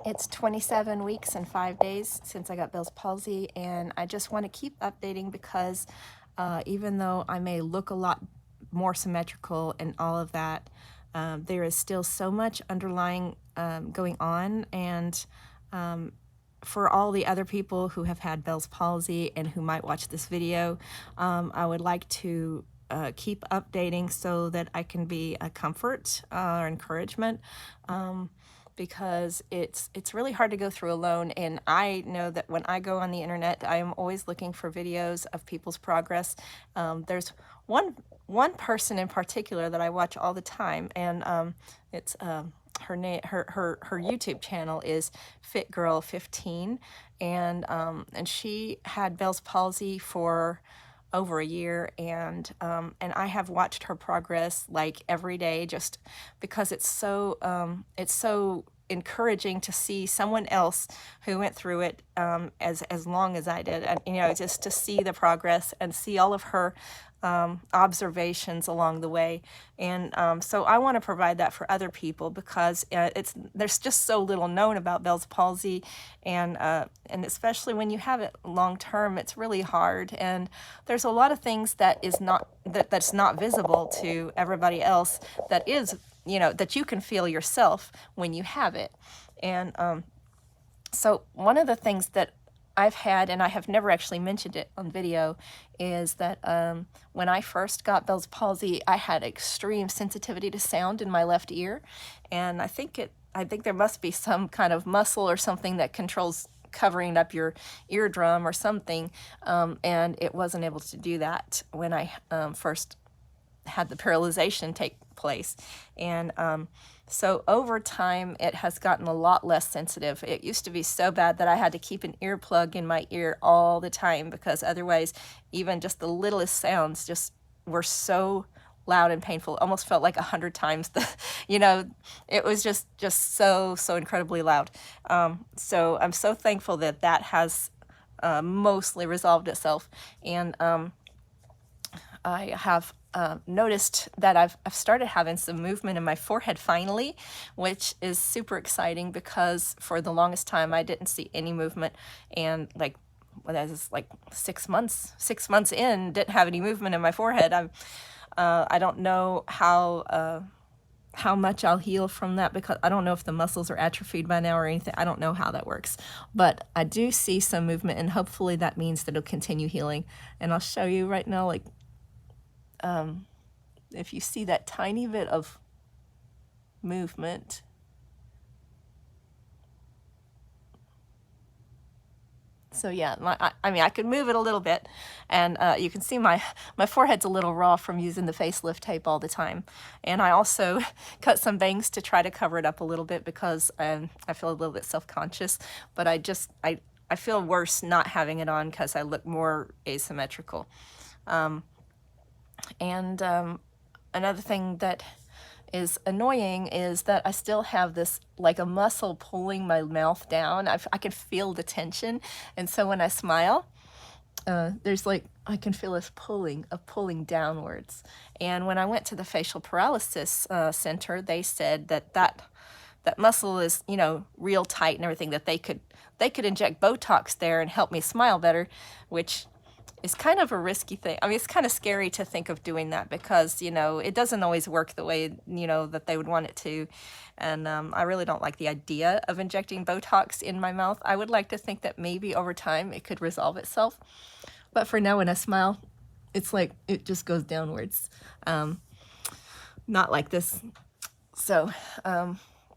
It's 27 weeks and 5 days since I got Bell's palsy, and I just want to keep updating because even though I may look a lot more symmetrical and all of that, there is still so much underlying going on. And for all the other people who have had Bell's palsy and who might watch this video, I would like to keep updating so that I can be a comfort or encouragement. Because it's really hard to go through alone, and I know that when I go on the internet, I am always looking for videos of people's progress. There's one person in particular that I watch all the time, and it's her name, her YouTube channel is Fit Girl 15, and she had Bell's palsy for over a year, and I have watched her progress like every day, just because it's so encouraging to see someone else who went through it as long as I did, and just to see the progress and see all of her observations along the way. And so I want to provide that for other people because there's just so little known about Bell's palsy, and especially when you have it long term, it's really hard. And there's a lot of things that's not visible to everybody else that is, that you can feel yourself when you have it. And so one of the things that I've had, and I have never actually mentioned it on video, is that when I first got Bell's palsy, I had extreme sensitivity to sound in my left ear, and I think there must be some kind of muscle or something that controls covering up your eardrum or something, and it wasn't able to do that when I first had the paralyzation take place. And so over time, it has gotten a lot less sensitive. It used to be so bad that I had to keep an earplug in my ear all the time, because otherwise, even just the littlest sounds just were so loud and painful. It almost felt like 100 times the, it was just so incredibly loud. So I'm so thankful that has mostly resolved itself. And I have noticed that I've started having some movement in my forehead finally, which is super exciting because for the longest time I didn't see any movement, and that was like 6 months in, didn't have any movement in my forehead. I don't know how much I'll heal from that, because I don't know if the muscles are atrophied by now or anything. I don't know how that works, but I do see some movement, and hopefully that means that it'll continue healing. And I'll show you right now, if you see that tiny bit of movement. So yeah, I could move it a little bit, and you can see my forehead's a little raw from using the facelift tape all the time. And I also cut some bangs to try to cover it up a little bit, because I feel a little bit self-conscious, but I feel worse not having it on because I look more asymmetrical. And another thing that is annoying is that I still have this, like a muscle pulling my mouth down. I can feel the tension, and so when I smile, there's I can feel this pulling downwards. And when I went to the facial paralysis center, they said that muscle is, real tight and everything, that they could inject Botox there and help me smile better, which is kind of a risky thing. It's kind of scary to think of doing that, because, it doesn't always work the way, that they would want it to. And I really don't like the idea of injecting Botox in my mouth. I would like to think that maybe over time it could resolve itself. But for now, when I smile, it's like it just goes downwards. Not like this. So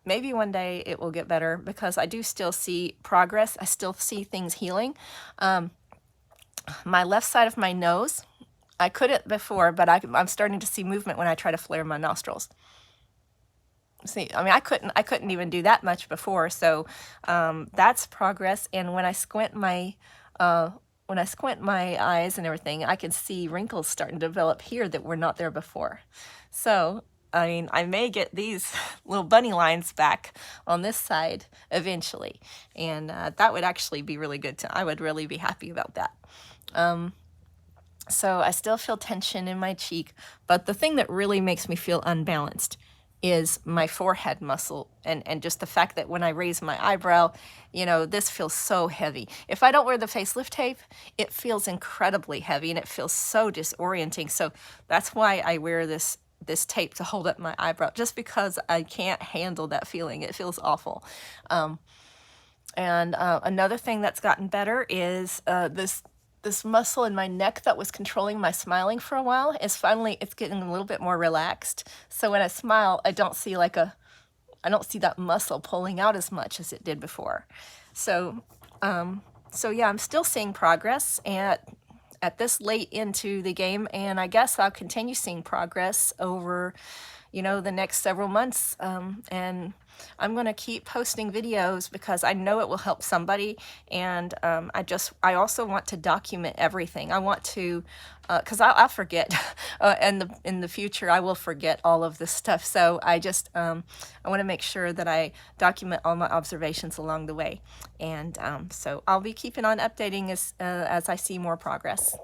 maybe one day it will get better, because I do still see progress. I still see things healing. My left side of my nose, I couldn't before, but I'm starting to see movement when I try to flare my nostrils. See, I couldn't even do that much before, so that's progress. And when I squint my eyes and everything, I can see wrinkles starting to develop here that were not there before. So I may get these little bunny lines back on this side eventually, and that would actually be really good. I would really be happy about that. So I still feel tension in my cheek, but the thing that really makes me feel unbalanced is my forehead muscle, and just the fact that when I raise my eyebrow, you know, this feels so heavy. If I don't wear the facelift tape, it feels incredibly heavy and it feels so disorienting. So that's why I wear this tape to hold up my eyebrow, just because I can't handle that feeling. It feels awful. And another thing that's gotten better is this muscle in my neck that was controlling my smiling for a while is finally, it's getting a little bit more relaxed. So when I smile, I don't see that muscle pulling out as much as it did before. So yeah, I'm still seeing progress at this late into the game, and I guess I'll continue seeing progress over, you know, the next several months. And I'm going to keep posting videos because I know it will help somebody. And I also want to document everything. I want to, because I'll forget, in the future I will forget all of this stuff. So I want to make sure that I document all my observations along the way. And so I'll be keeping on updating as I see more progress.